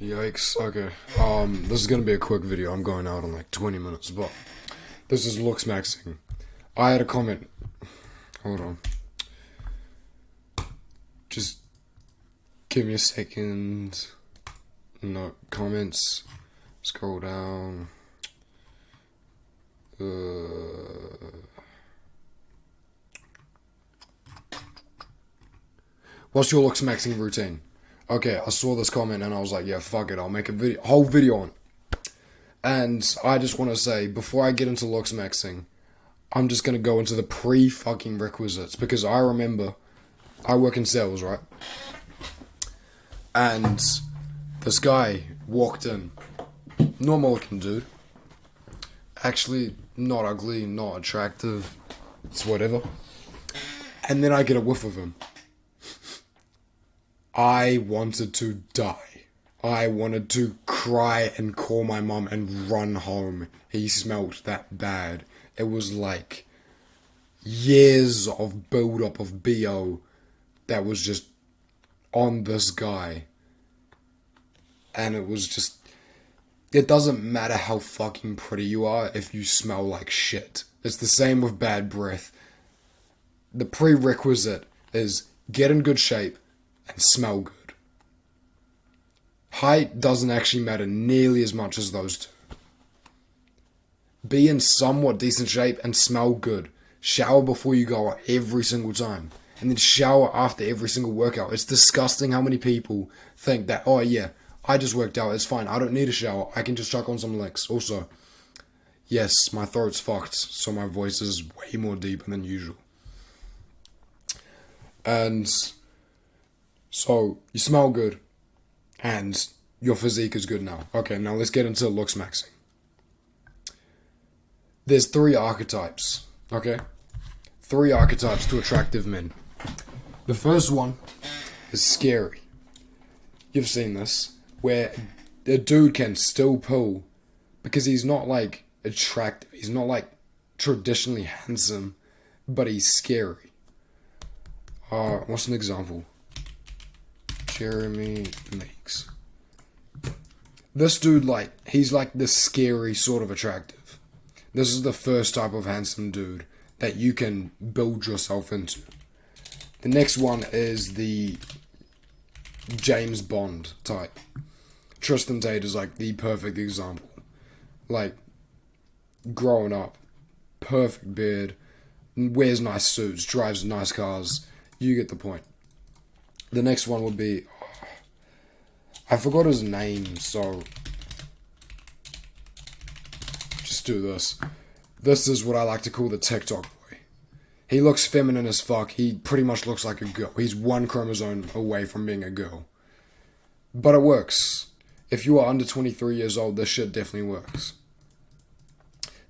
Yikes. Okay. This is gonna be a quick video. I'm going out in like 20 minutes, but this is Looksmaxing. I had a comment. Hold on. Just give me a second. No comments. Scroll down. What's your Looksmaxing routine? Okay, I saw this comment and I was like, yeah, fuck it, I'll make a whole video on it. And I just want to say, before I get into Looksmaxing, I'm just going to go into the pre-fucking requisites, because I remember, I work in sales, right? And this guy walked in, normal looking dude, actually not ugly, not attractive, it's whatever. And then I get a whiff of him. I wanted to die. I wanted to cry and call my mum and run home. He smelled that bad. It was like years of build-up of BO that was just on this guy. And it was just... It doesn't matter how fucking pretty you are if you smell like shit. It's the same with bad breath. The prerequisite is get in good shape and smell good. Height doesn't actually matter nearly as much as those two. Be in somewhat decent shape and smell good. Shower before you go out every single time. And then shower after every single workout. It's disgusting how many people think that, oh yeah, I just worked out, it's fine, I don't need a shower, I can just chuck on some licks. Also, yes, my throat's fucked, so my voice is way more deep than usual. And so, you smell good, and your physique is good now. Okay, now let's get into looksmaxing. There's 3 archetypes, okay? 3 archetypes to attractive men. The first one is scary. You've seen this, where a dude can still pull because he's not like attractive, he's not like traditionally handsome, but he's scary. What's an example? Jeremy Meeks. This dude, like, he's like the scary sort of attractive. This is the first type of handsome dude that you can build yourself into. The next one is the James Bond type. Tristan Tate is like the perfect example. Like, growing up, perfect beard, wears nice suits, drives nice cars. You get the point. The next one would be... I forgot his name, so... Just do this. This is what I like to call the TikTok boy. He looks feminine as fuck. He pretty much looks like a girl. He's 1 chromosome away from being a girl. But it works. If you are under 23 years old, this shit definitely works.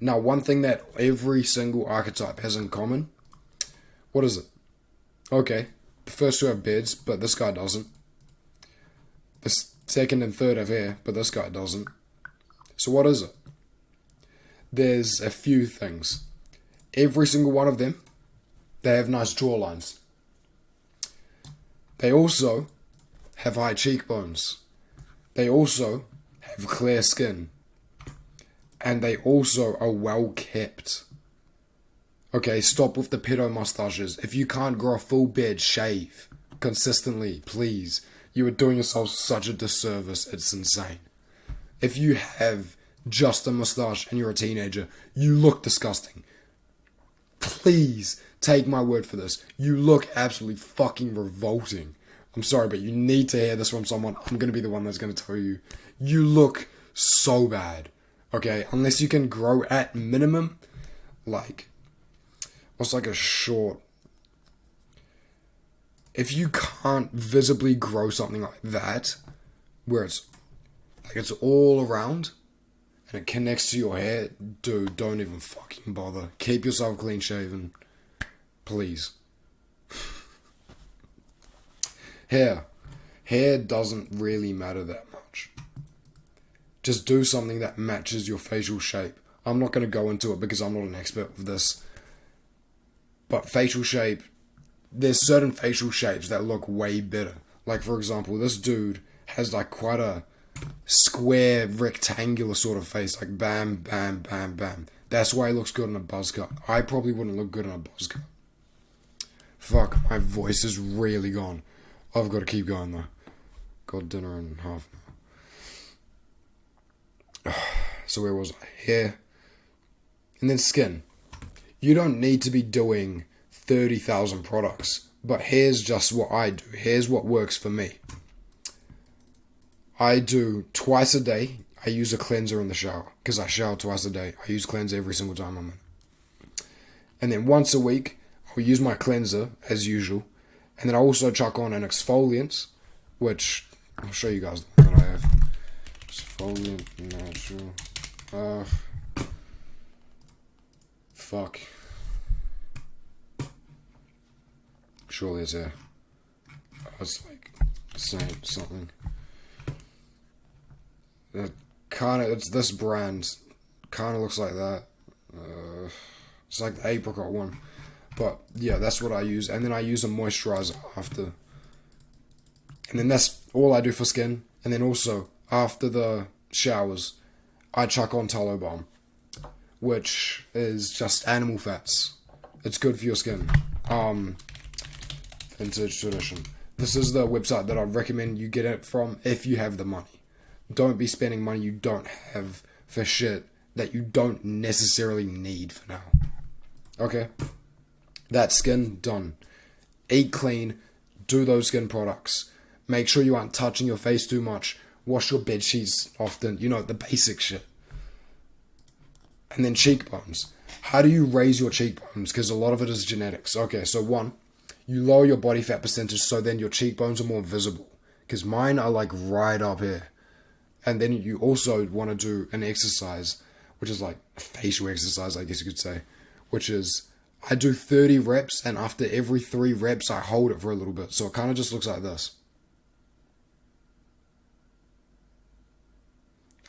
Now, one thing that every single archetype has in common... What is it? Okay. The first 2 have beards, but this guy doesn't. The second and third have hair, but this guy doesn't. So what is it? There's a few things. Every single one of them, they have nice jawlines. They also have high cheekbones. They also have clear skin. And they also are well kept. Okay, stop with the pedo mustaches. If you can't grow a full beard, shave consistently, please. You are doing yourself such a disservice, it's insane. If you have just a mustache and you're a teenager, you look disgusting. Please, take my word for this. You look absolutely fucking revolting. I'm sorry, but you need to hear this from someone. I'm going to be the one that's going to tell you. You look so bad. Okay, unless you can grow at minimum, like... What's like a short... If you can't visibly grow something like that, where it's like it's all around and it connects to your hair, dude, don't even fucking bother. Keep yourself clean shaven, please. Hair doesn't really matter that much. Just do something that matches your facial shape. I'm not going to go into it because I'm not an expert with this. But facial shape, there's certain facial shapes that look way better. Like, for example, this dude has like quite a square, rectangular sort of face. Like bam, bam, bam, bam. That's why he looks good in a buzz cut. I probably wouldn't look good in a buzz cut. Fuck, my voice is really gone. I've got to keep going though. Got dinner in half an hour. So where was I? Hair. And then skin. You don't need to be doing 30,000 products. But here's just what I do. Here's what works for me. I do twice a day. I use a cleanser in the shower. Because I shower twice a day. I use cleanser every single time I'm in. And then once a week, I'll use my cleanser as usual. And then I also chuck on an exfoliant. Which, I'll show you guys the one that I have. Exfoliant, natural. Fuck. Surely it's there. It's like saying something. It's this brand. Kinda looks like that. It's like the apricot one. But yeah, that's what I use. And then I use a moisturizer after. And then that's all I do for skin. And then also, after the showers, I chuck on tallow balm, which is just animal fats. It's good for your skin. Vintage Tradition. This is the website that I recommend you get it from if you have the money. Don't be spending money you don't have for shit that you don't necessarily need for now. Okay? That's skin done. Eat clean. Do those skin products. Make sure you aren't touching your face too much. Wash your bed sheets often. You know, the basic shit. And then cheekbones. How do you raise your cheekbones? Because a lot of it is genetics. Okay, so one, you lower your body fat percentage so then your cheekbones are more visible. Because mine are like right up here. And then you also want to do an exercise, which is like a facial exercise, I guess you could say. Which is, I do 30 reps and after every 3 reps I hold it for a little bit. So it kind of just looks like this.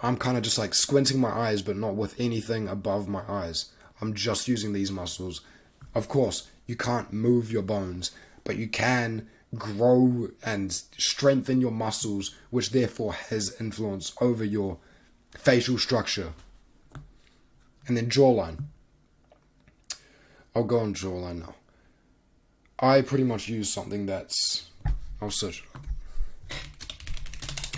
I'm kind of just like squinting my eyes, but not with anything above my eyes. I'm just using these muscles. Of course, you can't move your bones, but you can grow and strengthen your muscles, which therefore has influence over your facial structure. And then jawline. I'll go on jawline now. I pretty much use something that's... I'll search it up.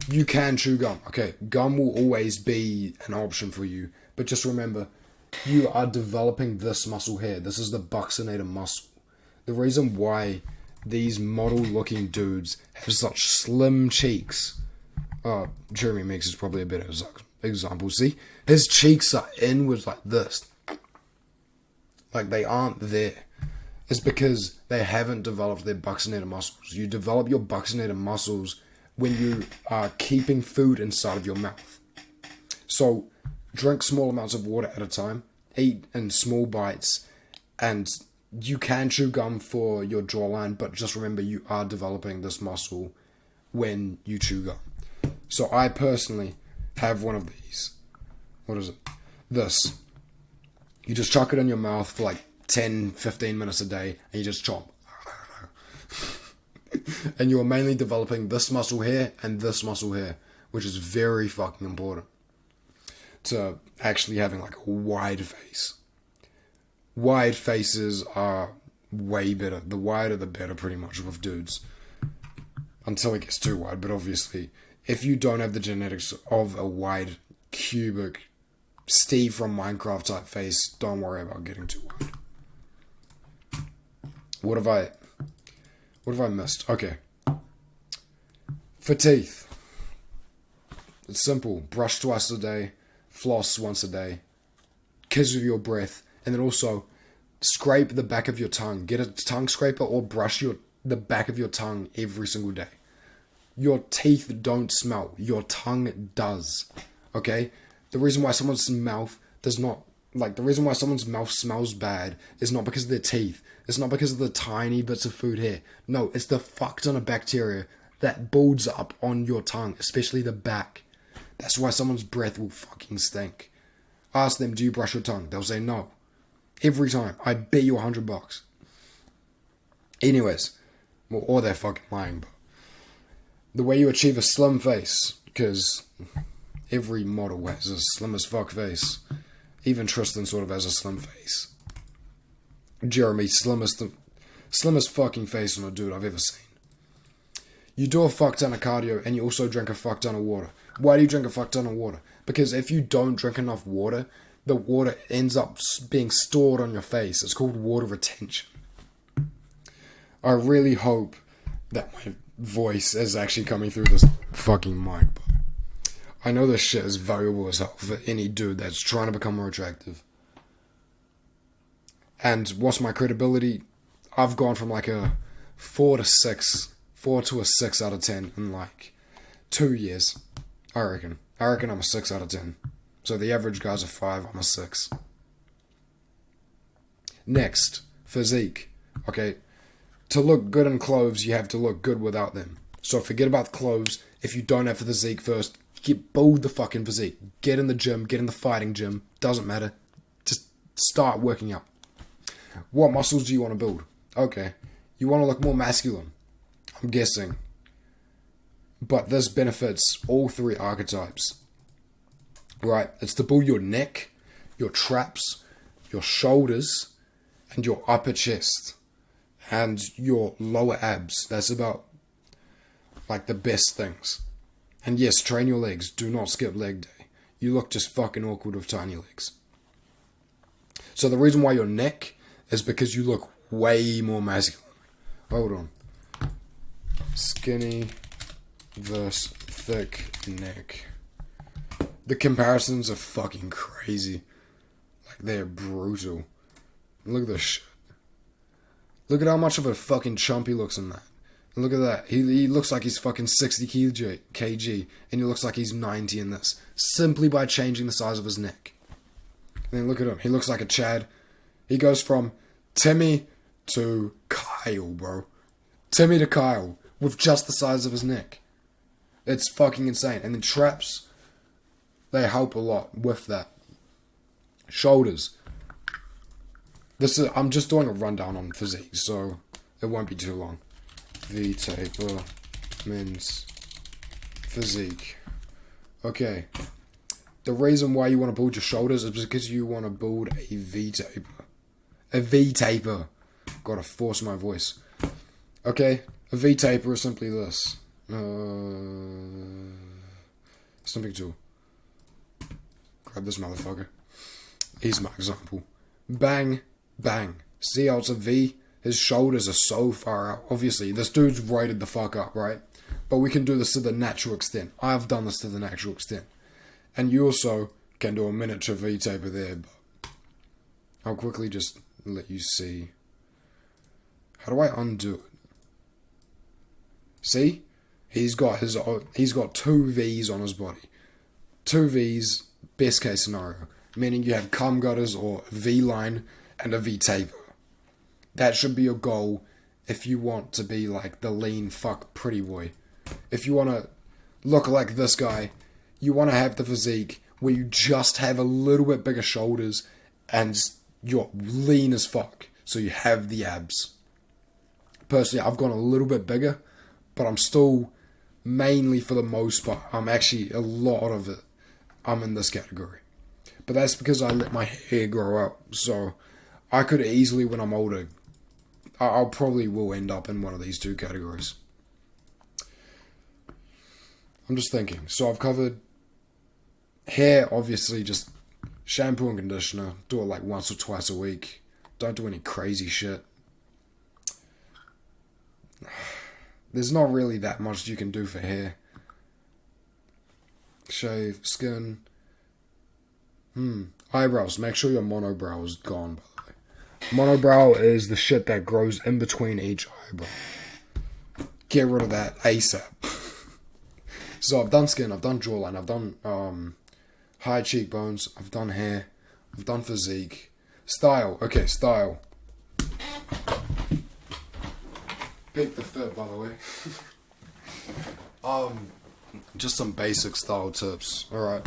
You can chew gum. Okay, gum will always be an option for you. But just remember, you are developing this muscle here. This is the buccinator muscle. The reason why these model-looking dudes have such slim cheeks... Jeremy Meeks is probably a better example. See? His cheeks are inwards like this. Like they aren't there. It's because they haven't developed their buccinator muscles. You develop your buccinator muscles when you are keeping food inside of your mouth. So, drink small amounts of water at a time, eat in small bites, and you can chew gum for your jawline, but just remember you are developing this muscle when you chew gum. So I personally have one of these. What is it? This. You just chuck it in your mouth for like 10-15 minutes a day, and you just chomp. And you are mainly developing this muscle here and this muscle here, which is very fucking important to actually having like a wide face. Wide faces are way better. The wider the better pretty much with dudes. Until it gets too wide, but obviously if you don't have the genetics of a wide, cubic, Steve from Minecraft type face, don't worry about getting too wide. What have I missed? Okay. For teeth. It's simple. Brush twice a day. Floss once a day. Kiss with your breath. And then also, scrape the back of your tongue. Get a tongue scraper or brush the back of your tongue every single day. Your teeth don't smell. Your tongue does. Okay? The reason why someone's mouth does not... Like, the reason why someone's mouth smells bad is not because of their teeth. It's not because of the tiny bits of food here. No, it's the fuck ton of bacteria that builds up on your tongue, especially the back. That's why someone's breath will fucking stink. Ask them, do you brush your tongue? They'll say no. Every time. I bet you $100. Anyways. Well, or they're fucking lying, but... The way you achieve a slim face because every model has a slim as fuck face. Even Tristan sort of has a slim face. Jeremy, slimmest fucking face on a dude I've ever seen. You do a fuck ton of cardio and you also drink a fuck ton of water. Why do you drink a fuck ton of water? Because if you don't drink enough water, the water ends up being stored on your face. It's called water retention. I really hope that my voice is actually coming through this fucking mic. But I know this shit is valuable as hell for any dude that's trying to become more attractive. And what's my credibility? I've gone from like a 4 to a 6 out of 10 in like 2 years. I reckon I'm a 6 out of 10. So the average guy's a 5, I'm a 6. Next, physique. Okay, to look good in clothes, you have to look good without them. So forget about the clothes. If you don't have physique first, build the fucking physique. Get in the gym, get in the fighting gym. Doesn't matter. Just start working out. What muscles do you want to build? Okay, you want to look more masculine, I'm guessing. But this benefits all 3 archetypes. Right, it's to build your neck, your traps, your shoulders, and your upper chest. And your lower abs. That's about like the best things. And yes, train your legs. Do not skip leg day. You look just fucking awkward with tiny legs. So the reason why your neck is because you look way more masculine. Hold on. Skinny versus thick neck. The comparisons are fucking crazy. Like, they're brutal. Look at this shit. Look at how much of a fucking chump he looks in that. And look at that. He looks like he's fucking 60 kg. And he looks like he's 90 in this. Simply by changing the size of his neck. And then look at him. He looks like a Chad. He goes from Timmy to Kyle, bro. Timmy to Kyle. With just the size of his neck. It's fucking insane. And then traps, they help a lot with that. Shoulders. I'm just doing a rundown on physique, so it won't be too long. V-taper, men's physique. Okay. The reason why you want to build your shoulders is because you want to build a V-taper. A V-taper. Gotta force my voice. Okay. A V-taper is simply this. Something to grab this motherfucker. Here's my example. Bang, bang. See how it's a V? His shoulders are so far out. Obviously, this dude's roided the fuck up, right? But we can do this to the natural extent. I've done this to the natural extent. And you also can do a miniature V-taper there, but I'll quickly just let you see. How do I undo it? See? He's got 2 V's on his body. 2 V's, best case scenario. Meaning you have cum gutters or V-line and a V-taper. That should be your goal if you want to be like the lean fuck pretty boy. If you want to look like this guy, you want to have the physique where you just have a little bit bigger shoulders and you're lean as fuck. So you have the abs. Personally, I've gone a little bit bigger, but I'm still mainly, for the most part, I'm actually a lot of it, I'm in this category. But that's because I let my hair grow out. So I could easily, when I'm older, I'll probably will end up in one of these 2 categories. I'm just thinking. So I've covered hair, obviously, just shampoo and conditioner. Do it like once or twice a week. Don't do any crazy shit. There's not really that much you can do for hair. Shave, skin. Eyebrows. Make sure your monobrow is gone, by the way. Monobrow is the shit that grows in between each eyebrow. Get rid of that ASAP. So I've done skin, I've done jawline, I've done high cheekbones, I've done hair, I've done physique. Style. Okay, style. Pick the fit, by the way. Just some basic style tips. Alright.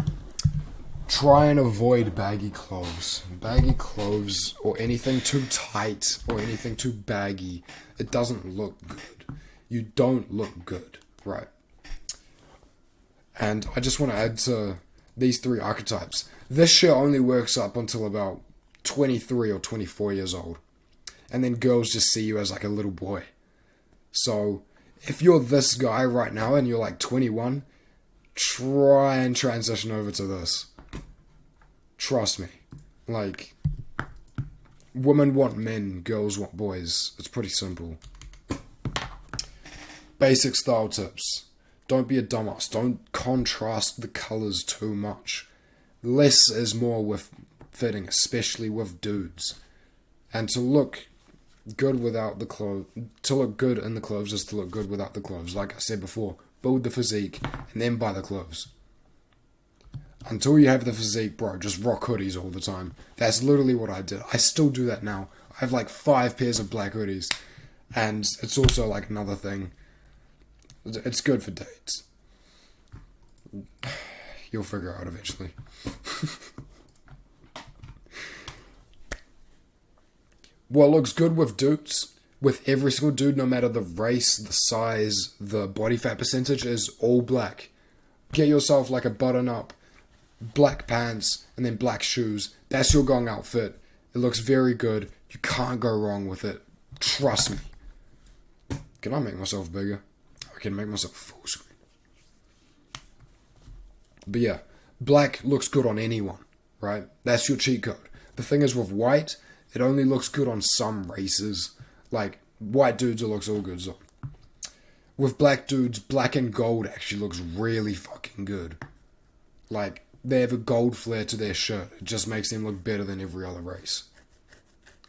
Try and avoid baggy clothes. Baggy clothes or anything too tight or anything too baggy, it doesn't look good. You don't look good, right? And I just want to add to these 3 archetypes. This shit only works up until about 23 or 24 years old. And then girls just see you as like a little boy. So if you're this guy right now and you're like 21, try and transition over to this. Trust me. Like, women want men, girls want boys. It's pretty simple. Basic style tips. Don't be a dumbass. Don't contrast the colours too much. Less is more with fitting, especially with dudes. And to look good without the clothes, to look good in the clothes is to look good without the clothes. Like I said before, build the physique and then buy the clothes. Until you have the physique, bro, just rock hoodies all the time. That's literally what I did. I still do that now. I have like 5 pairs of black hoodies. And it's also like another thing. It's good for dates. You'll figure out eventually. What looks good with dudes, with every single dude, no matter the race, the size, the body fat percentage, is all black. Get yourself like a button-up, black pants, and then black shoes. That's your going outfit. It looks very good. You can't go wrong with it. Trust me. Can I make myself bigger? I can make myself full screen. But yeah, black looks good on anyone, right? That's your cheat code. The thing is with white, it only looks good on some races. Like, white dudes it looks all good on. With black dudes, black and gold actually looks really fucking good. Like, they have a gold flare to their shirt. It just makes them look better than every other race.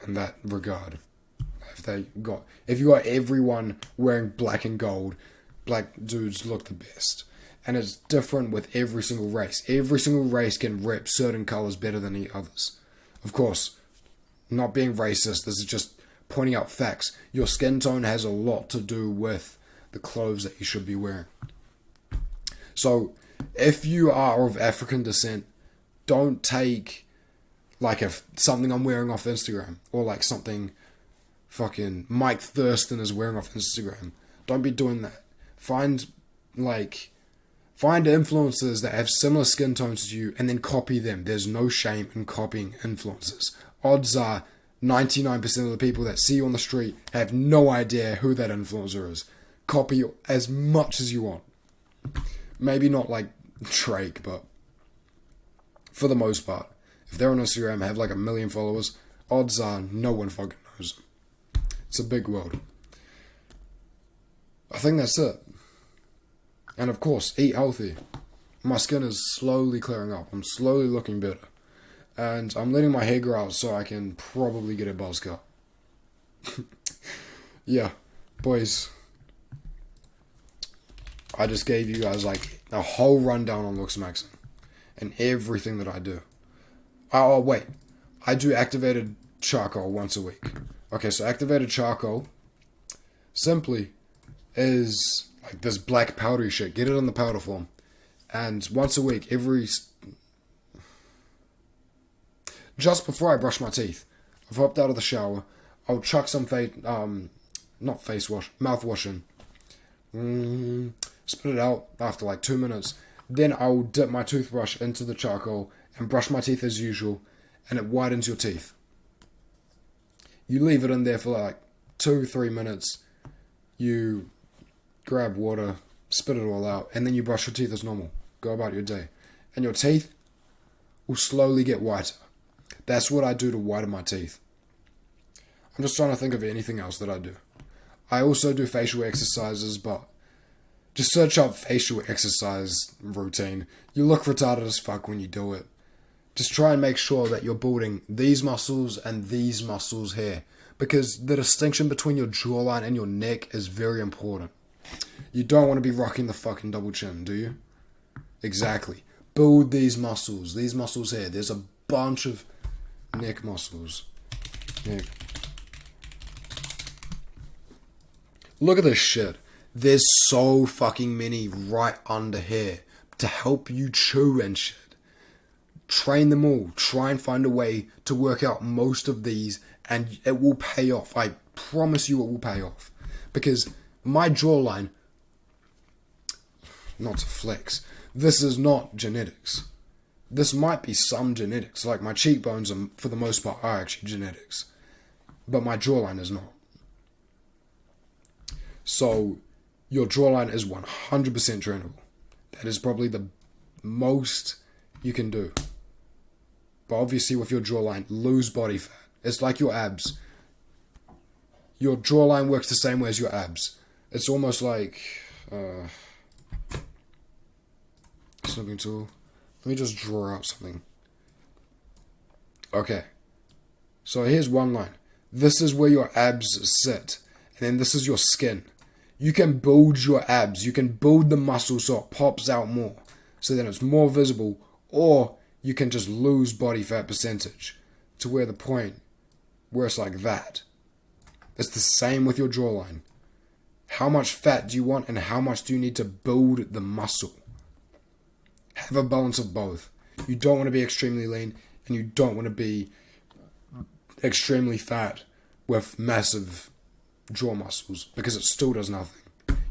In that regard. If you got everyone wearing black and gold, black dudes look the best. And it's different with every single race. Every single race can rep certain colours better than the others. Of course, not being racist, this is just pointing out facts. Your skin tone has a lot to do with the clothes that you should be wearing. So, if you are of African descent, don't take like something I'm wearing off Instagram, or like something fucking Mike Thurston is wearing off Instagram. Don't be doing that. Find influencers that have similar skin tones to you and then copy them. There's no shame in copying influencers. Odds are 99% of the people that see you on the street have no idea who that influencer is. Copy as much as you want. Maybe not like Drake, but for the most part, if they're on Instagram, have like 1 million followers, odds are no one fucking knows them. It's a big world. I think that's it. And of course, eat healthy. My skin is slowly clearing up. I'm slowly looking better. And I'm letting my hair grow out so I can probably get a buzz cut. Yeah, boys. I just gave you guys like a whole rundown on Looksmaxing and everything that I do. Oh, wait. I do activated charcoal once a week. Okay, so activated charcoal simply is like this black powdery shit. Get it in the powder form. And once a week, just before I brush my teeth, I've hopped out of the shower, I'll chuck some mouthwash in. Spit it out after like 2 minutes. Then I'll dip my toothbrush into the charcoal and brush my teeth as usual, and it whitens your teeth. You leave it in there for like 2-3 minutes. You grab water, spit it all out, and then you brush your teeth as normal. Go about your day. And your teeth will slowly get whiter. That's what I do to whiten my teeth. I'm just trying to think of anything else that I do. I also do facial exercises, but just search up facial exercise routine. You look retarded as fuck when you do it. Just try and make sure that you're building these muscles and these muscles here, because the distinction between your jawline and your neck is very important. You don't want to be rocking the fucking double chin, do you? Exactly. Build these muscles here. There's a bunch of neck muscles. Neck. Look at this shit. There's so fucking many right under here to help you chew and shit. Train them all. Try and find a way to work out most of these, and it will pay off. I promise you it will pay off. Because my jawline, not to flex, This is not genetics. This might be some genetics. Like my cheekbones, are, for the most part, are actually genetics. But my jawline is not. So, your jawline is 100% trainable. That is probably the most you can do. But obviously with your jawline, lose body fat. It's like your abs. Your jawline works the same way as your abs. It's almost like... snipping tool. Let me just draw out something. Okay. So here's one line. This is where your abs sit. And then this is your skin. You can build your abs. You can build the muscle so it pops out more. So then it's more visible. Or you can just lose body fat percentage to where the point where it's like that. It's the same with your jawline. How much fat do you want and how much do you need to build the muscle? Have a balance of both. You don't want to be extremely lean and you don't want to be extremely fat with massive jaw muscles because it still does nothing.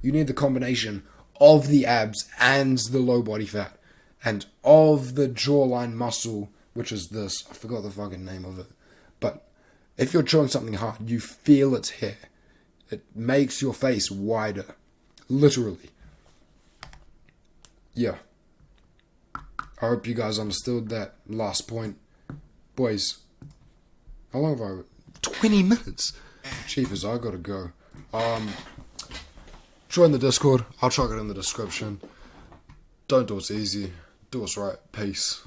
You need the combination of the abs and the low body fat and of the jawline muscle, which is this. I forgot the fucking name of it. But if you're chewing something hard, you feel it here. It makes your face wider. Literally. Yeah. I hope you guys understood that last point. Boys, how long have I... 20 minutes? Jeepers, I gotta go. Join the Discord. I'll chuck it in the description. Don't do what's easy. Do what's right. Peace.